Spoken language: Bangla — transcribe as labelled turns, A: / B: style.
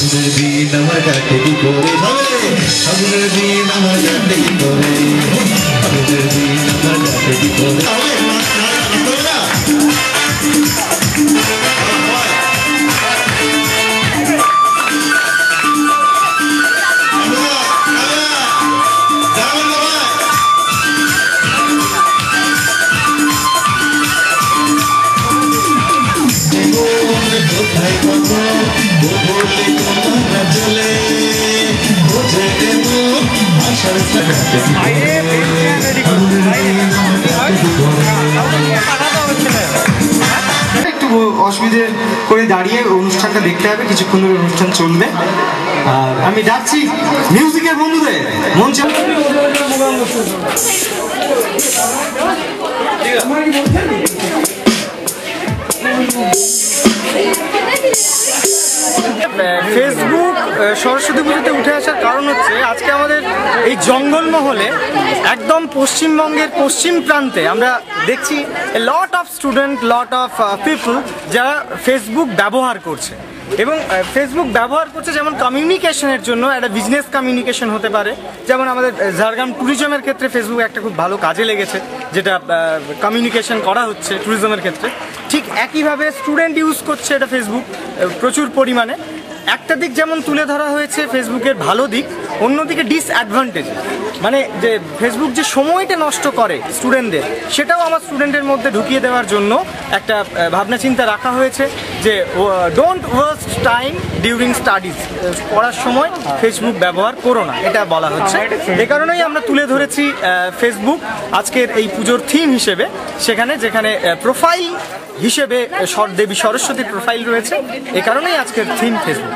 A: সামনের দিন আমার কাটে কি করে সামনের দিন আমার কাটে কি করে সামনের দিন আমার কাটে কি করে
B: একটু অসুবিধে করে দাঁড়িয়ে অনুষ্ঠানটা দেখতে হবে, কিছুক্ষণ ধরে অনুষ্ঠান চলবে। আর আমি ডাকছি মিউজিকের বন্ধুদের মঞ্চে।
C: ফেসবুক সরস্বতী পুজোতে উঠে আসার কারণ হচ্ছে আজকে আমাদের এই জঙ্গলমহলে একদম পশ্চিমবঙ্গের পশ্চিম প্রান্তে আমরা দেখছি lot of student, lot of people যারা ফেসবুক ব্যবহার করছে এবং ফেসবুক ব্যবহার করছে যেমন কমিউনিকেশনের জন্য, একটা বিজনেস কমিউনিকেশন হতে পারে, যেমন আমাদের ঝাড়গ্রাম ট্যুরিজমের ক্ষেত্রে ফেসবুক একটা খুব ভালো কাজে লেগেছে, যেটা কমিউনিকেশন করা হচ্ছে ট্যুরিজমের ক্ষেত্রে। ঠিক একইভাবে স্টুডেন্ট ইউজ করছে এটা ফেসবুক প্রচুর পরিমাণে। একটা দিক যেমন তুলে ধরা হয়েছে ফেসবুকের ভালো দিক, অন্যদিকে ডিসঅ্যাডভান্টেজ, মানে যে ফেসবুক যে সময়টা নষ্ট করে স্টুডেন্টদের, সেটাও আমার স্টুডেন্টের মধ্যে ঢুকিয়ে দেওয়ার জন্য একটা ভাবনা চিন্তা রাখা হয়েছে যে don't waste time during studies, পড়ার সময় ফেসবুক ব্যবহার করো না, এটা বলা হচ্ছে। এ কারণেই আমরা তুলে ধরেছি ফেসবুক আজকের এই পুজোর থিম হিসেবে, যেখানে প্রোফাইল হিসেবে দেবী সরস্বতীর প্রোফাইল রয়েছে, এ কারণেই আজকের থিম ফেসবুক।